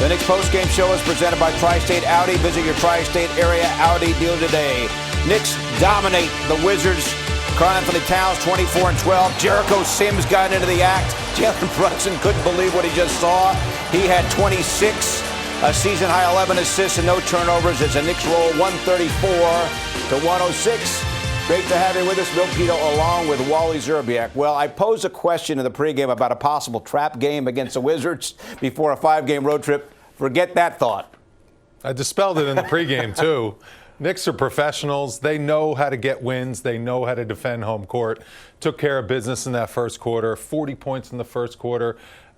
The Knicks postgame show is presented by Tri-State Audi. Visit your Tri-State area Audi dealer today. Knicks dominate the Wizards. Karl-Anthony Towns 24-12. Jericho Sims got into the act. Jalen Brunson couldn't believe what he just saw. He had 26, a season-high 11 assists and no turnovers as the Knicks roll 134-106. Great to have you with us, Bill Pidto, along with Wally Szczerbiak. Well, I posed a question in the pregame about a possible trap game against the Wizards before a 5-game road trip. Forget that thought. I dispelled it in the pregame, too. Knicks are professionals. They know how to get wins. They know how to defend home court. Took care of business in that first quarter, 40 points in the first quarter.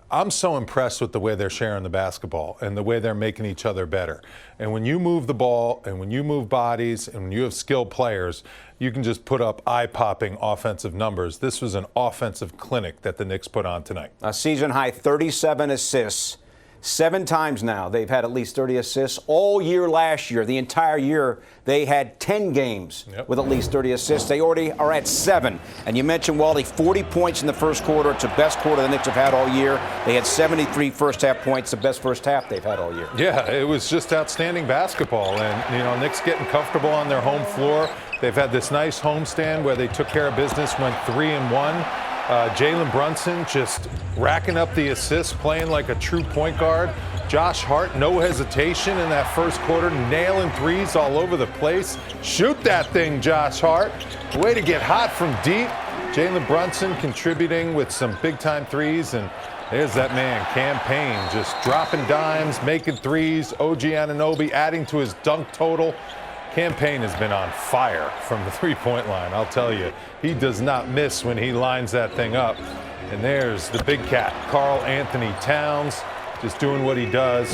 I'm so impressed with the way they're sharing the basketball and the way they're making each other better. And when you move the ball and when you move bodies and when you have skilled players, you can just put up eye-popping offensive numbers. This was an offensive clinic that the Knicks put on tonight. A season-high 37 assists. 7 times now they've had at least 30 assists. All year last year, the entire year, they had 10 games with at least 30 assists. They already are at 7. And you mentioned, Wally, 40 points in the first quarter. It's the best quarter the Knicks have had all year. They had 73 first-half points, the best first half they've had all year. Yeah, it was just outstanding basketball. And, Knicks getting comfortable on their home floor. They've had this nice homestand where they took care of business, went 3-1. Jalen Brunson just racking up the assists, playing like a true point guard. Josh Hart, no hesitation in that first quarter, nailing threes all over the place. Shoot that thing, Josh Hart. Way to get hot from deep. Jalen Brunson contributing with some big-time threes, and there's that man, Cam Payne, just dropping dimes, making threes. OG Anunoby adding to his dunk total. Cam Payne has been on fire from the three-point line, I'll tell you. He does not miss when he lines that thing up. And there's the big cat, Karl-Anthony Towns, just doing what he does.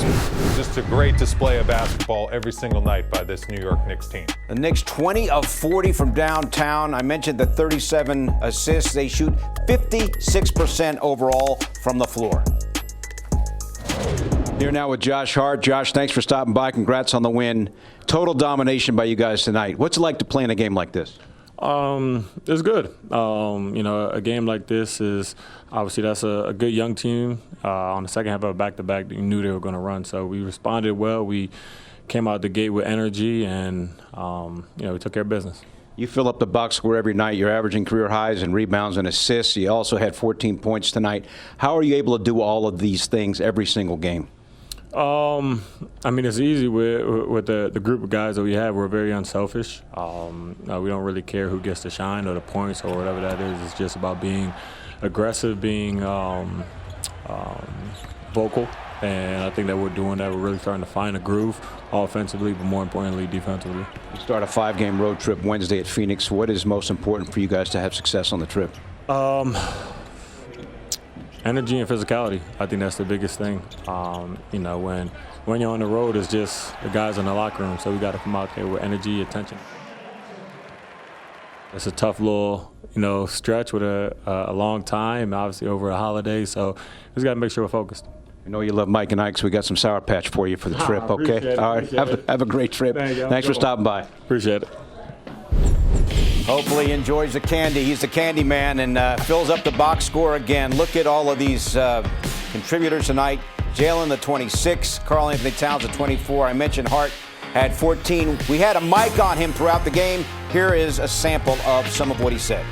Just a great display of basketball every single night by this New York Knicks team. The Knicks 20 of 40 from downtown. I mentioned the 37 assists. They shoot 56% overall from the floor. Here now with Josh Hart. Josh, thanks for stopping by. Congrats on the win. Total domination by you guys tonight. What's it like to play in a game like this? It's good. A game like this is obviously that's a good young team. On the second half of a back-to-back, you knew they were going to run. So we responded well. We came out the gate with energy, and we took care of business. You fill up the box score every night. You're averaging career highs in rebounds and assists. You also had 14 points tonight. How are you able to do all of these things every single game? It's easy with the group of guys that we have. We're very unselfish. We don't really care who gets the shine or the points or whatever that is. It's just about being aggressive, being vocal. And I think that we're doing that. We're really starting to find a groove offensively, but more importantly, defensively. You start a 5-game road trip Wednesday at Phoenix. What is most important for you guys to have success on the trip? Energy and physicality. I think that's the biggest thing. When you're on the road, it's just the guys in the locker room. So we got to come out there with energy, attention. It's a tough little, stretch with a long time, obviously over a holiday. So we just got to make sure we're focused. I know you love Mike and Ike, so we got some Sour Patch for you for the trip, okay? All right, have a great trip. Thanks for stopping by. Appreciate it. Hopefully he enjoys the candy. He's the candy man and fills up the box score again. Look at all of these contributors tonight. Jalen, the 26. Karl-Anthony Towns, the 24. I mentioned Hart had 14. We had a mic on him throughout the game. Here is a sample of some of what he said.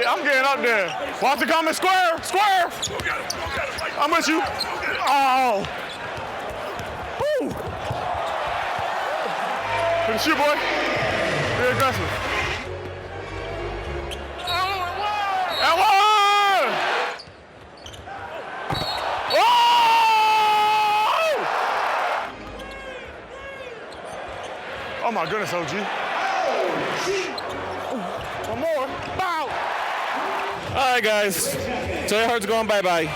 I'm getting up there. Watch it coming. Square. I'm with you. Oh. Woo. Good to shoot, boy. Be aggressive. And one. Oh my goodness, OG. One more. Bow. All right, guys. Jay Hart's going bye-bye.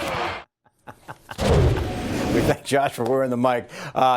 We thank Josh for wearing the mic.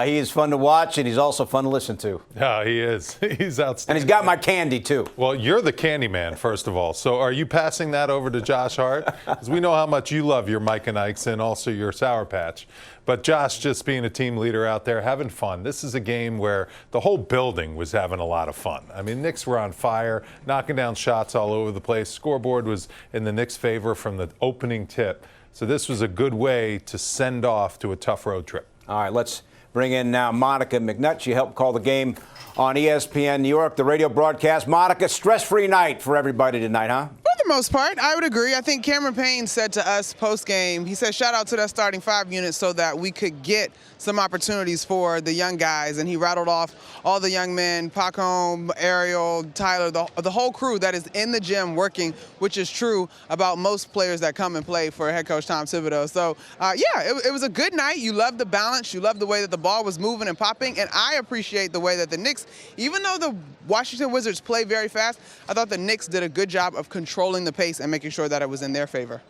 He is fun to watch, and he's also fun to listen to. Yeah, he is. He's outstanding. And he's got my candy, too. Well, you're the candy man, first of all. So are you passing that over to Josh Hart? Because we know how much you love your Mike and Ike's and also your Sour Patch. But Josh, just being a team leader out there, having fun. This is a game where the whole building was having a lot of fun. I mean, Knicks were on fire, knocking down shots all over the place. Scoreboard was in the Knicks' favor from the opening tip. So this was a good way to send off to a tough road trip. All right, let's bring in now Monica McNutt. She helped call the game on ESPN New York, the radio broadcast. Monica, stress-free night for everybody tonight, huh? For the most part, I would agree. I think Cameron Payne said to us post-game, he said, shout out to that starting 5 unit so that we could get some opportunities for the young guys. And he rattled off all the young men, Pacom, Ariel, Tyler, the whole crew that is in the gym working, which is true about most players that come and play for head coach Tom Thibodeau. So, it was a good night. You love the balance. You love the way that the ball was moving and popping. And I appreciate the way that the Knicks, even though the Washington Wizards play very fast, I thought the Knicks did a good job of controlling the pace and making sure that it was in their favor.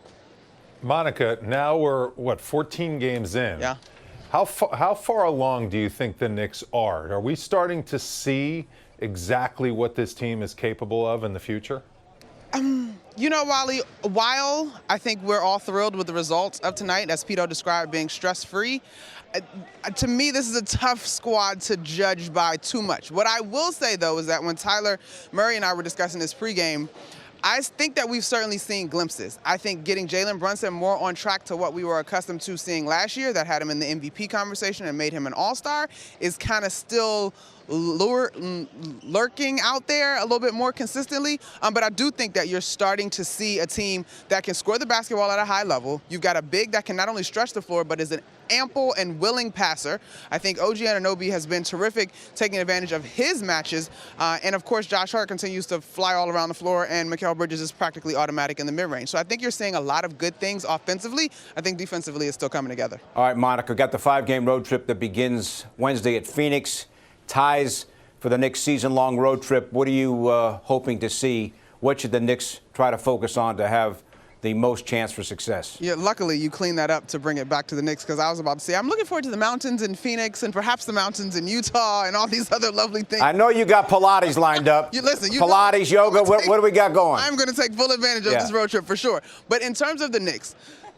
Monica, now we're, 14 games in? Yeah. How far along do you think the Knicks are? Are we starting to see exactly what this team is capable of in the future? You know, Wally, while I think we're all thrilled with the results of tonight, as Pidto described, being stress-free, to me, this is a tough squad to judge by too much. What I will say, though, is that when Tyler Murray and I were discussing this pregame, I think that we've certainly seen glimpses. I think getting Jalen Brunson more on track to what we were accustomed to seeing last year that had him in the MVP conversation and made him an all-star is kind of still lurking out there a little bit more consistently. But I do think that you're starting to see a team that can score the basketball at a high level. You've got a big that can not only stretch the floor, but is an ample and willing passer. I think OG Anunoby has been terrific taking advantage of his matches. And, of course, Josh Hart continues to fly all around the floor, and Mikal Bridges is practically automatic in the mid-range. So I think you're seeing a lot of good things offensively. I think defensively it's still coming together. All right, Monica, got the 5-game road trip that begins Wednesday at Phoenix. Ties for the Knicks' season-long road trip. What are you hoping to see? What should the Knicks try to focus on to have the most chance for success? Yeah, luckily you cleaned that up to bring it back to the Knicks, because I was about to say I'm looking forward to the mountains in Phoenix and perhaps the mountains in Utah and all these other lovely things. I know you got Pilates lined up. Pilates, yoga, what do we got going? I'm going to take full advantage of this road trip for sure. But in terms of the Knicks,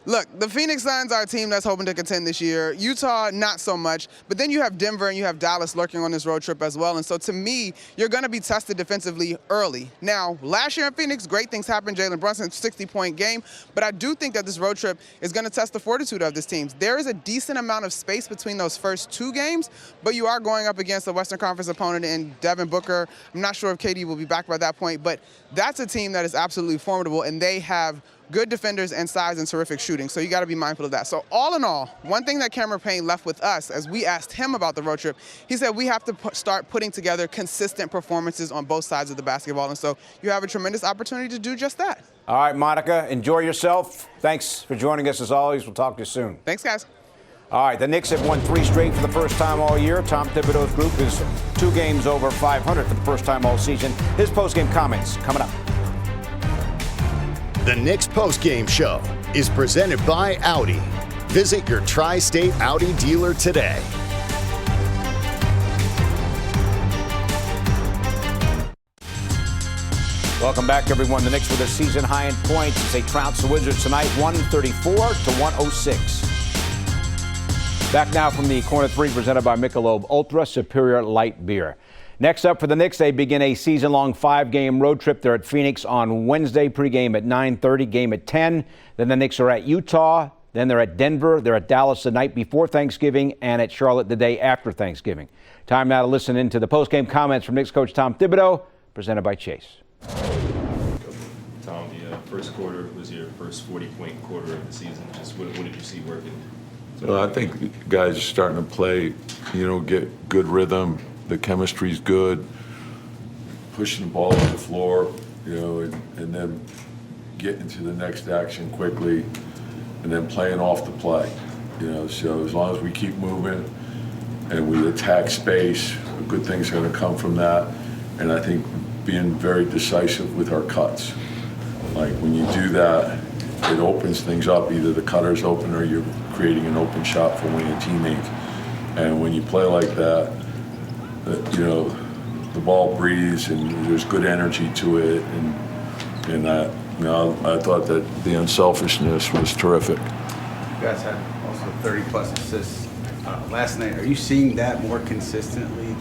look, the Phoenix Suns are a team that's hoping to contend this year. Utah, not so much. But then you have Denver and you have Dallas lurking on this road trip as well. And so to me, you're going to be tested defensively early. Now, last year in Phoenix, great things happened. Jalen Brunson, 60-point game. But I do think that this road trip is going to test the fortitude of this team. There is a decent amount of space between those first 2 games, but you are going up against a Western Conference opponent in Devin Booker. I'm not sure if KD will be back by that point, but that's a team that is absolutely formidable, and they have good defenders and size and terrific shooting. So you got to be mindful of that. So all in all, one thing that Cameron Payne left with us as we asked him about the road trip, he said we have to start putting together consistent performances on both sides of the basketball. And so you have a tremendous opportunity to do just that. All right, Monica, enjoy yourself. Thanks for joining us as always. We'll talk to you soon. Thanks, guys. All right, the Knicks have won 3 straight for the first time all year. Tom Thibodeau's group is 2 games over 500 for the first time all season. His post-game comments coming up. The Knicks postgame show is presented by Audi. Visit your tri-state Audi dealer today. Welcome back, everyone. The Knicks with a season high in points as they trounce the Wizards tonight, 134-106. Back now from the Corner 3 presented by Michelob Ultra Superior Light Beer. Next up for the Knicks, they begin a season-long 5-game road trip. They're at Phoenix on Wednesday, pregame at 9:30, game at 10. Then the Knicks are at Utah. Then they're at Denver. They're at Dallas the night before Thanksgiving and at Charlotte the day after Thanksgiving. Time now to listen into the postgame comments from Knicks coach Tom Thibodeau, presented by Chase. Tom, the first quarter was your first 40-point quarter of the season. Just what did you see working? Well, I think guys are starting to play, get good rhythm. The chemistry's good, pushing the ball on the floor, and then getting to the next action quickly, and then playing off the play. So as long as we keep moving and we attack space, good things are going to come from that. And I think being very decisive with our cuts. Like when you do that, it opens things up. Either the cutter's open or you're creating an open shot for one of your teammates. And when you play like that, you know, the ball breathes and there's good energy to it. And that, you know, I thought that the unselfishness was terrific. You guys had also 30-plus assists last night. Are you seeing that more consistently?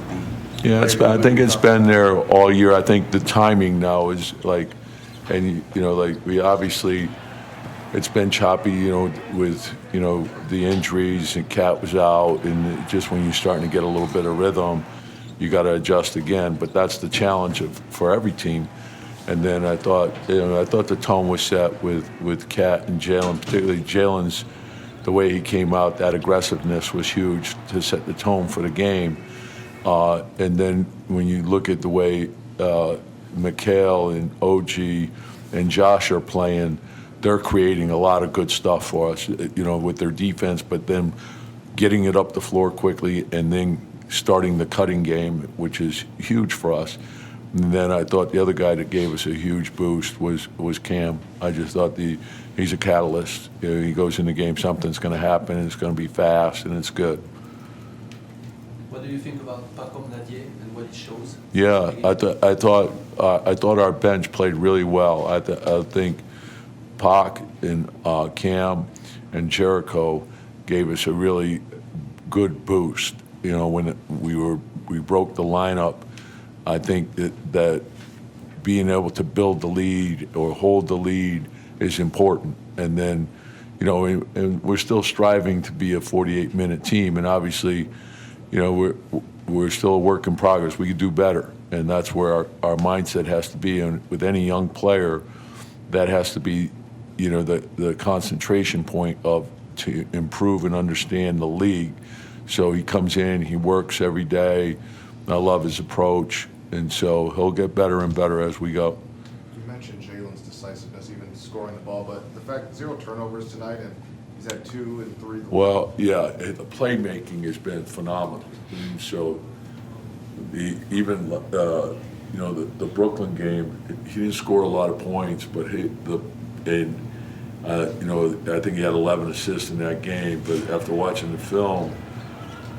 Yeah, I think it's been there all year. I think the timing now is like, and you know, like we obviously, it's been choppy, you know, with, you know, the injuries and Cat was out, and just when you're starting to get a little bit of rhythm, you got to adjust again. But that's the challenge for every team. And then I thought the tone was set with Cat and Jalen, particularly Jalen's, the way he came out, that aggressiveness was huge to set the tone for the game. And then when you look at the way Mikal and OG and Josh are playing, they're creating a lot of good stuff for us, you know, with their defense, but then getting it up the floor quickly and then starting the cutting game, which is huge for us. And then I thought the other guy that gave us a huge boost was Cam. I just thought he's a catalyst. You know, he goes in the game, something's going to happen, and it's going to be fast, and it's good. What do you think about Paco Nadier and what he shows? Yeah, I thought our bench played really well. I think Pac and Cam and Jericho gave us a really good boost. You know, when we broke the lineup, I think that being able to build the lead or hold the lead is important. And then, you know, and we're still striving to be a 48-minute team, and obviously, you know, we're still a work in progress. We could do better, and that's where our mindset has to be. And with any young player, that has to be, you know, the concentration point to improve and understand the league. So he comes in, he works every day. I love his approach, and so he'll get better and better as we go. You mentioned Jalen's decisiveness, even scoring the ball, but the fact 0 turnovers tonight, and he's had 2 and 3. Well, yeah, the playmaking has been phenomenal. And so even you know, the Brooklyn game, he didn't score a lot of points, but you know, I think he had 11 assists in that game. But after watching the film,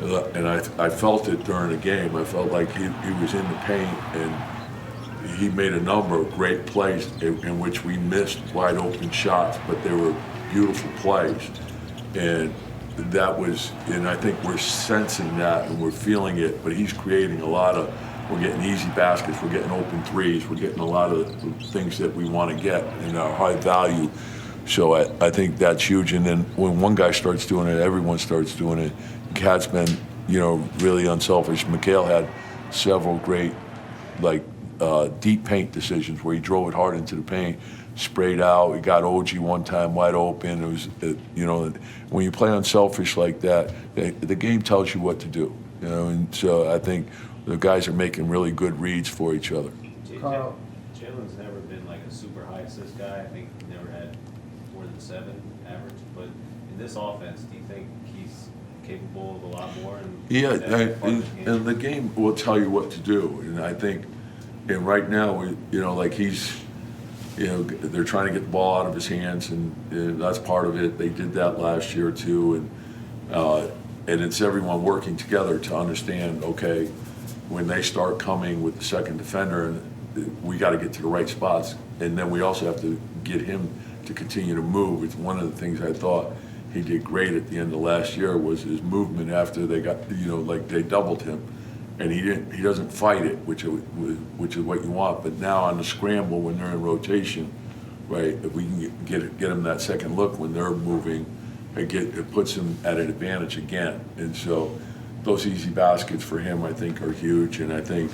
and I felt it during the game, I felt like he was in the paint, and he made a number of great plays in which we missed wide open shots, but they were beautiful plays. And I think we're sensing that and we're feeling it, but he's creating we're getting easy baskets, we're getting open threes, we're getting a lot of things that we want to get in our high value. So I think that's huge. And then when one guy starts doing it, everyone starts doing it. Cat's been, you know, really unselfish. Mikal had several great, like, deep paint decisions where he drove it hard into the paint, sprayed out. He got OG one time wide open. It was, you know, when you play unselfish like that, the game tells you what to do. You know, and so I think the guys are making really good reads for each other. Jalen's never been like a super high assist guy. I think he never had more than 7 average. But in this offense, do you think he's capable of a lot more? And the game will tell you what to do. And I think, and right now, you know, like he's, you know, they're trying to get the ball out of his hands, and that's part of it. They did that last year too, and it's everyone working together to understand, okay, when they start coming with the second defender, and we got to get to the right spots, and then we also have to get him to continue to move. It's one of the things I thought he did great at the end of last year was his movement after they got, you know, like they doubled him, and he doesn't fight it, which is what you want. But now on the scramble when they're in rotation, right, if we can get him that second look when they're moving, it puts him at an advantage again. And so those easy baskets for him, I think, are huge. And I think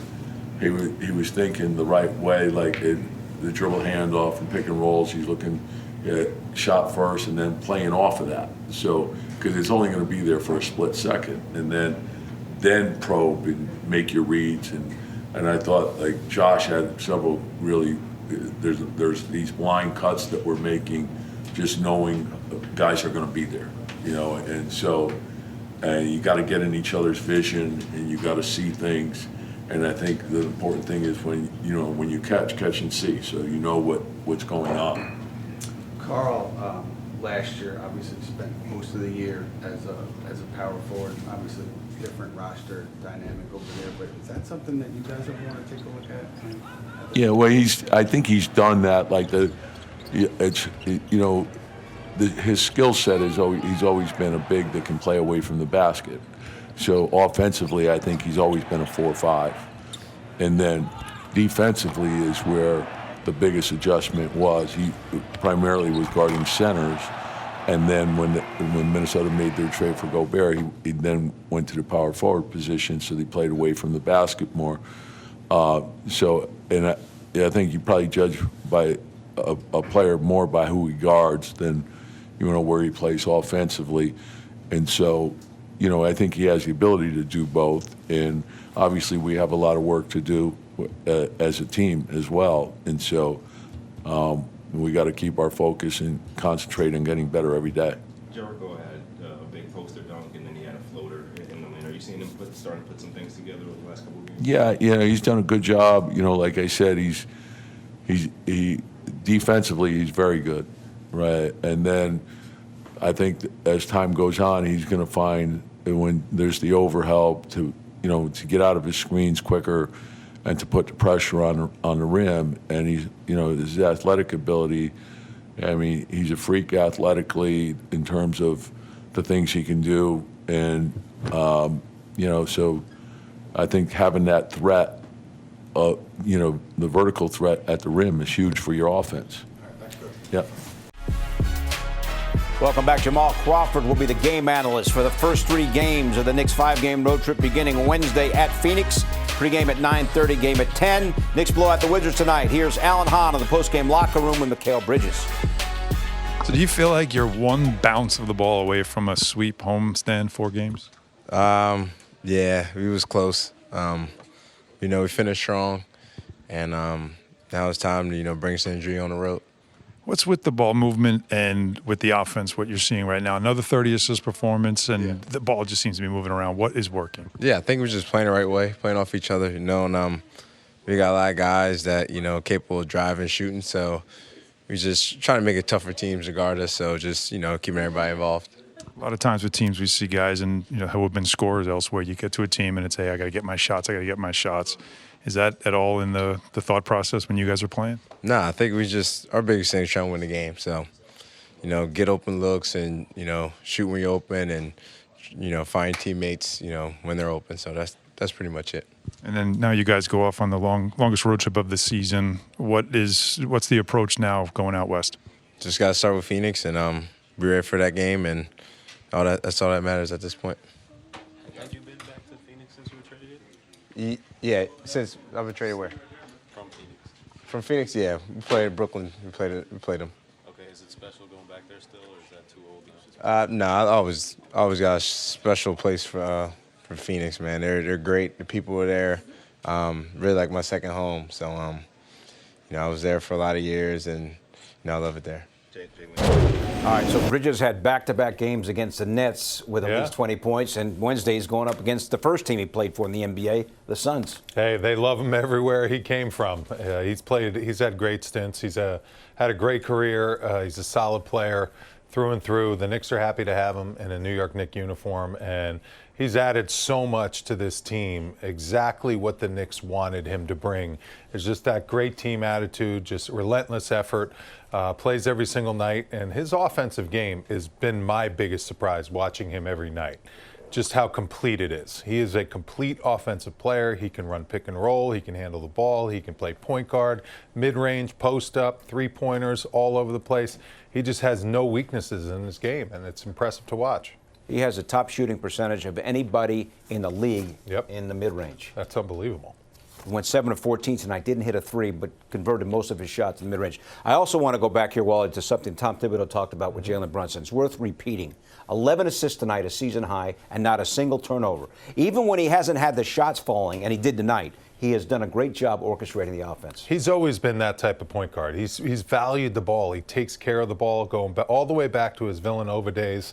he was thinking the right way, like the dribble handoff and pick and rolls. He's looking at shot first and then playing off of that. So because it's only going to be there for a split second, and then probe and make your reads. And I thought, like, Josh had several really, there's these blind cuts that we're making just knowing guys are going to be there, you know. And so you got to get in each other's vision, and you got to see things. And I think the important thing is when you catch and see, so you know what's going on. Carl, last year obviously spent most of the year as a power forward. Obviously, different roster dynamic over there. But is that something that you guys ever want to take a look at? Yeah, well, I think he's done that. Like his skill set is he's always been a big that can play away from the basket. So offensively, I think he's always been a 4-5, and then defensively is where the biggest adjustment was. He primarily was guarding centers, and then when Minnesota made their trade for Gobert, he then went to the power forward position, so they played away from the basket more. I think you probably judge by a player more by who he guards than where he plays offensively, and so I think he has the ability to do both. And obviously, we have a lot of work to do as a team as well, and so we got to keep our focus and concentrate on getting better every day. Jericho had a big poster dunk, and then he had a floater in the lane. Are you seeing him starting to put some things together over the last couple of games? Yeah, he's done a good job. Like I said, he defensively he's very good, right? And then I think as time goes on, he's going to find when there's the overhelp to get out of his screens quicker and to put the pressure on the rim. And he's his athletic ability. I mean, he's a freak athletically in terms of the things he can do, and so I think having that threat, the vertical threat at the rim is huge for your offense. Yep. Welcome back. Jamal Crawford will be the game analyst for the first 3 games of the Knicks 5-game road trip beginning Wednesday at Phoenix. Pre-game at 9:30, game at 10. Knicks blow out the Wizards tonight. Here's Alan Hahn of the postgame locker room with Mikal Bridges. So do you feel like you're one bounce of the ball away from a sweep homestand 4 games? Yeah, we was close. We finished strong, and now it's time to bring some injury on the road. What's with the ball movement and with the offense, what you're seeing right now? Another 30-assist performance, and the ball just seems to be moving around. What is working? Yeah, I think we're just playing the right way, playing off each other. And we got a lot of guys that, capable of driving, shooting. So we just trying to make it tough for teams to guard us. So just, keeping everybody involved. A lot of times with teams, we see guys who have been scorers elsewhere. You get to a team and it's, hey, I got to get my shots. Is that at all in the thought process when you guys are playing? Nah, I think our biggest thing is trying to win the game. So, get open looks and, shoot when you're open and, find teammates, when they're open. So that's pretty much it. And then now you guys go off on the longest road trip of the season. What's the approach now going out west? Just got to start with Phoenix and be ready for that game, and that's all that matters at this point. Have you been back to Phoenix since you were traded? Yeah, since I've been traded where? From Phoenix. From Phoenix, yeah. We played in Brooklyn. We played them. Okay, is it special going back there still, or is that too old? No, I always got a special place for Phoenix, man. They're great. The people were there. Really like my second home. So, I was there for a lot of years, and I love it there. All right, so Bridges had back-to-back games against the Nets with at least 20 points, and Wednesday he's going up against the first team he played for in the NBA, the Suns. Hey, they love him everywhere he came from. He's had great stints. He's had a great career. He's a solid player through and through. The Knicks are happy to have him in a New York Knicks uniform, and he's added so much to this team, exactly what the Knicks wanted him to bring. It's just that great team attitude, just relentless effort, plays every single night, and his offensive game has been my biggest surprise watching him every night. Just how complete it is. He is a complete offensive player. He can run pick and roll. He can handle the ball. He can play point guard, mid-range, post-up, three-pointers, all over the place. He just has no weaknesses in his game, and it's impressive to watch. He has a top shooting percentage of anybody in the league in the mid-range. That's unbelievable. He went 7 of 14 tonight, didn't hit a 3, but converted most of his shots in the mid-range. I also want to go back here, Wally, to something Tom Thibodeau talked about with Jalen Brunson. It's worth repeating. 11 assists tonight, a season high, and not a single turnover. Even when he hasn't had the shots falling, and he did tonight, he has done a great job orchestrating the offense. He's always been that type of point guard. He's valued the ball. He takes care of the ball, going all the way back to his Villanova days.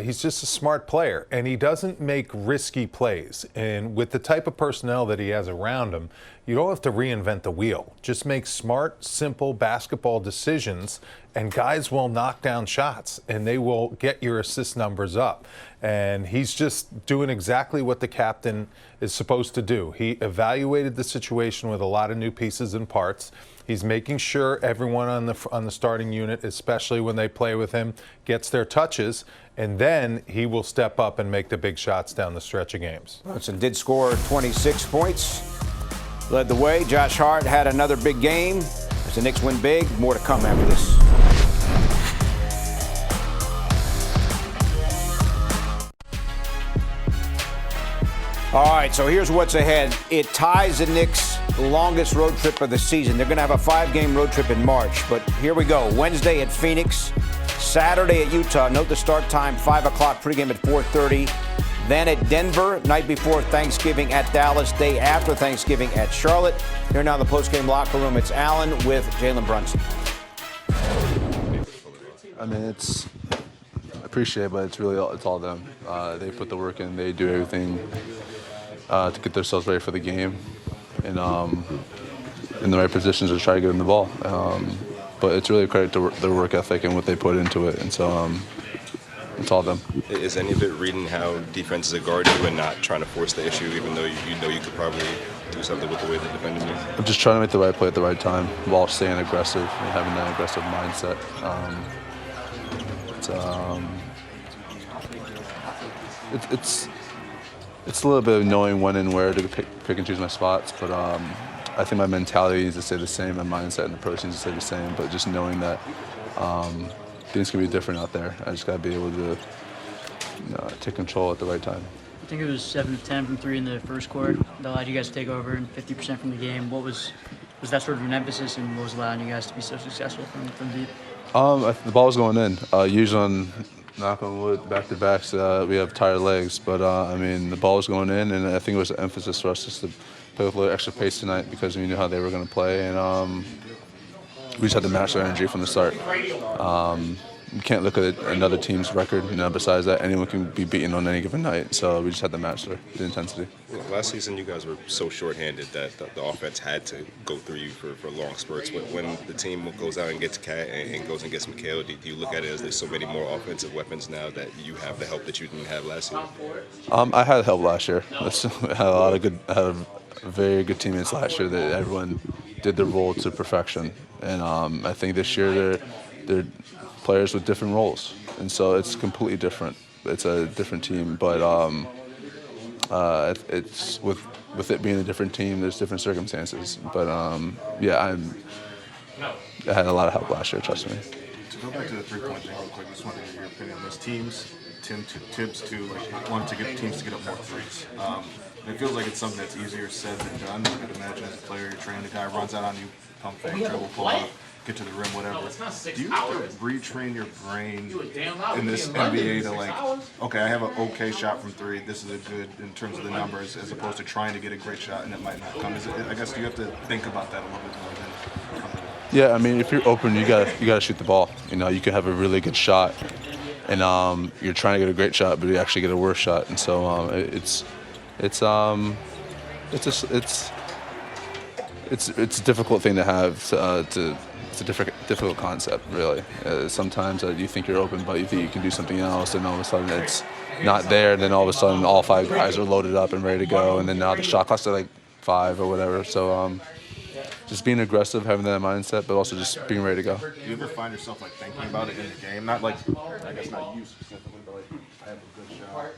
He's just a smart player, and he doesn't make risky plays. And with the type of personnel that he has around him, you don't have to reinvent the wheel. Just make smart, simple basketball decisions, and guys will knock down shots, and they will get your assist numbers up. And he's just doing exactly what the captain is supposed to do. He evaluated the situation with a lot of new pieces and parts. He's making sure everyone on the starting unit, especially when they play with him, gets their touches, and then he will step up and make the big shots down the stretch of games. Brunson did score 26 points, led the way. Josh Hart had another big game as the Knicks win big. More to come after this. All right, so here's what's ahead. It ties the Knicks' longest road trip of the season. They're going to have a 5-game road trip in March, but here we go. Wednesday at Phoenix, Saturday at Utah. Note the start time, 5 o'clock, pregame at 4:30. Then at Denver, night before Thanksgiving at Dallas, day after Thanksgiving at Charlotte. Here now in the postgame locker room, it's Allen with Jalen Brunson. I mean, I appreciate it, but it's all them. They put the work in. They do everything to get themselves ready for the game and in the right positions to try to get them the ball. But it's really a credit to their work ethic and what they put into it. And so it's all them. Is any of it reading how defenses are guarding you and not trying to force the issue, even though you know you could probably do something with the way the defenders move? I'm just trying to make the right play at the right time while staying aggressive and having that aggressive mindset. It's a little bit of knowing when and where to pick and choose my spots, but I think my mentality needs to stay the same, my mindset and approach needs to stay the same, but just knowing that things can be different out there. I just got to be able to take control at the right time. I think it was 7 of 10 from 3 in the first quarter that allowed you guys to take over and 50% from the game. What was that sort of an emphasis, and what was allowing you guys to be so successful from deep? The ball was going in. Usually on knock on wood, back-to-backs, we have tired legs, but I mean, the ball was going in, and I think it was an emphasis for us just to play with a little extra pace tonight because we knew how they were going to play, and we just had to match their energy from the start. You can't look at another team's record. Besides that, anyone can be beaten on any given night. So we just had to match the intensity. Last season, you guys were so shorthanded that the offense had to go through you for long spurts. But when the team goes out and gets Cat and goes and gets McHale, do you look at it as there's so many more offensive weapons now that you have the help that you didn't have last year? I had help last year. I had a very good teammates last year that everyone did their role to perfection. And I think this year they're players with different roles, and so it's completely different. It's a different team, but it's with it being a different team, there's different circumstances. But I had a lot of help last year. Trust me. To go back to the three-point thing real quick, I just wanted to get your opinion on this. Tibbs too, wanted to get teams to get up more threes. And it feels like it's something that's easier said than done. You could imagine as a player, you're training, the guy runs out on you, pump fake, dribble, pull up, get to the rim, whatever. Do you have to retrain your brain in this NBA to okay, I have an okay shot from three, this is a good in terms of the numbers, as opposed to trying to get a great shot and it might not come? I guess do you have to think about that a little bit more than coming? Yeah, I mean, if you're open, you gotta shoot the ball. You can have a really good shot, and you're trying to get a great shot, but you actually get a worse shot, and so it's a difficult thing to have. It's a difficult concept, really. Sometimes you think you're open, but you think you can do something else, and all of a sudden it's not there. And then all of a sudden, all 5 guys are loaded up and ready to go, and then now the shot clock's at 5 or whatever. So just being aggressive, having that mindset, but also just being ready to go. Do you ever find yourself thinking about it in the game? Not I guess not you specifically, but I have a good shot.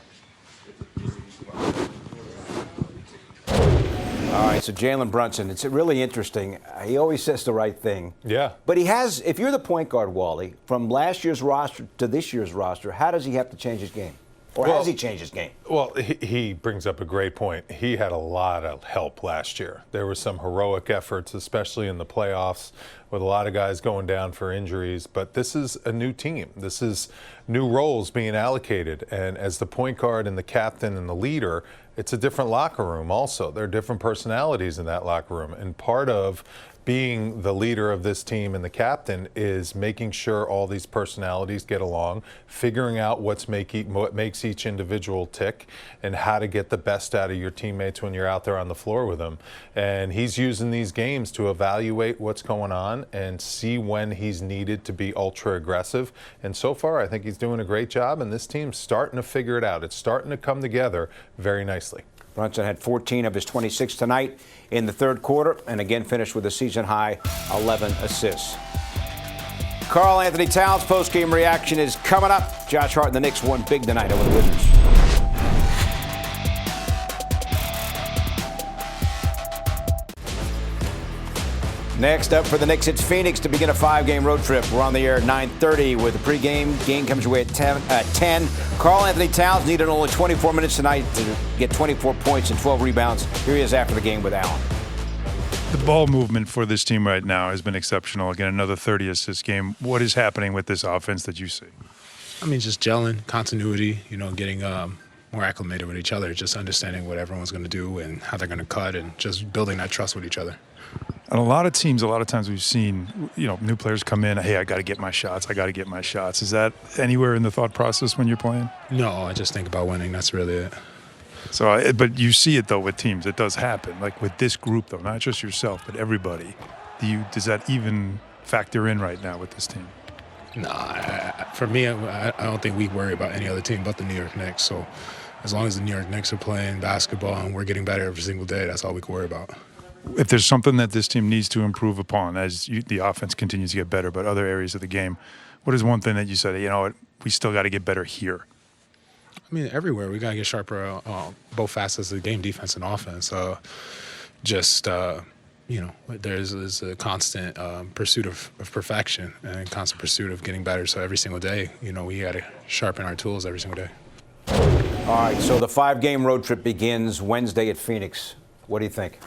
All right, so Jalen Brunson, it's really interesting. He always says the right thing. Yeah. But he has, if you're the point guard, Wally, from last year's roster to this year's roster, how does he have to change his game? Or has he changed his game? Well, he brings up a great point. He had a lot of help last year. There were some heroic efforts, especially in the playoffs, with a lot of guys going down for injuries. But this is a new team. This is new roles being allocated. And as the point guard and the captain and the leader, it's a different locker room also. There are different personalities in that locker room. And part of being the leader of this team and the captain is making sure all these personalities get along, figuring out what makes each individual tick, and how to get the best out of your teammates when you're out there on the floor with them. And he's using these games to evaluate what's going on and see when he's needed to be ultra aggressive. And so far, I think he's doing a great job, and this team's starting to figure it out. It's starting to come together very nicely. Brunson had 14 of his 26 tonight in the third quarter, and again finished with a season-high 11 assists. Karl Anthony Towns' post-game reaction is coming up. Josh Hart and the Knicks won big tonight over the Wizards. Next up for the Knicks, it's Phoenix to begin a 5-game road trip. We're on the air at 9:30 with the pregame. Game comes away at 10. Karl Anthony Towns needed only 24 minutes tonight to get 24 points and 12 rebounds. Here he is after the game with Allen. The ball movement for this team right now has been exceptional. Again, another 30-assist game. What is happening with this offense that you see? I mean, just gelling, continuity, getting more acclimated with each other, just understanding what everyone's going to do and how they're going to cut, and just building that trust with each other. And a lot of teams, a lot of times we've seen, new players come in, hey, I got to get my shots. Is that anywhere in the thought process when you're playing? No, I just think about winning. That's really it. So, but you see it, though, with teams. It does happen. Like with this group, though, not just yourself, but everybody. Does that even factor in right now with this team? No, for me, I don't think we worry about any other team but the New York Knicks. So as long as the New York Knicks are playing basketball and we're getting better every single day, that's all we can worry about. If there's something that this team needs to improve upon as the offense continues to get better, but other areas of the game, what is one thing that you said, we still got to get better here? I mean, everywhere. We got to get sharper, both facets of the game, defense and offense. There's a constant pursuit of perfection and constant pursuit of getting better. So every single day, we got to sharpen our tools every single day. All right, so the 5-game road trip begins Wednesday at Phoenix. What do you think?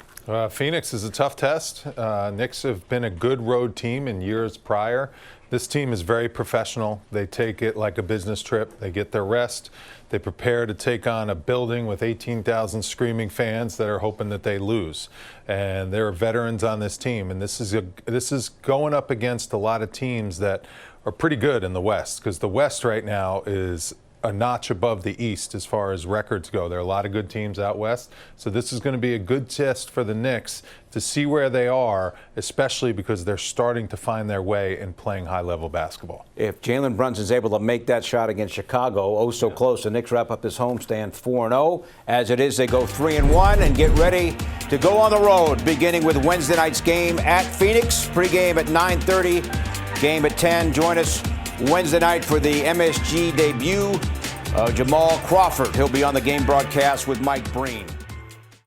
Phoenix is a tough test. Knicks have been a good road team in years prior. This team is very professional. They take it like a business trip. They get their rest. They prepare to take on a building with 18,000 screaming fans that are hoping that they lose. And there are veterans on this team. And this is going up against a lot of teams that are pretty good in the West, because the West right now is a notch above the East as far as records go. There are a lot of good teams out West. So this is going to be a good test for the Knicks to see where they are, especially because they're starting to find their way in playing high-level basketball. If Jalen Brunson's able to make that shot against Chicago, so close, the Knicks wrap up this homestand 4-0. As it is, they go 3-1 and get ready to go on the road, beginning with Wednesday night's game at Phoenix. Pre-game at 9:30, game at 10. Join us Wednesday night for the MSG debut. Jamal Crawford. He'll be on the game broadcast with Mike Breen.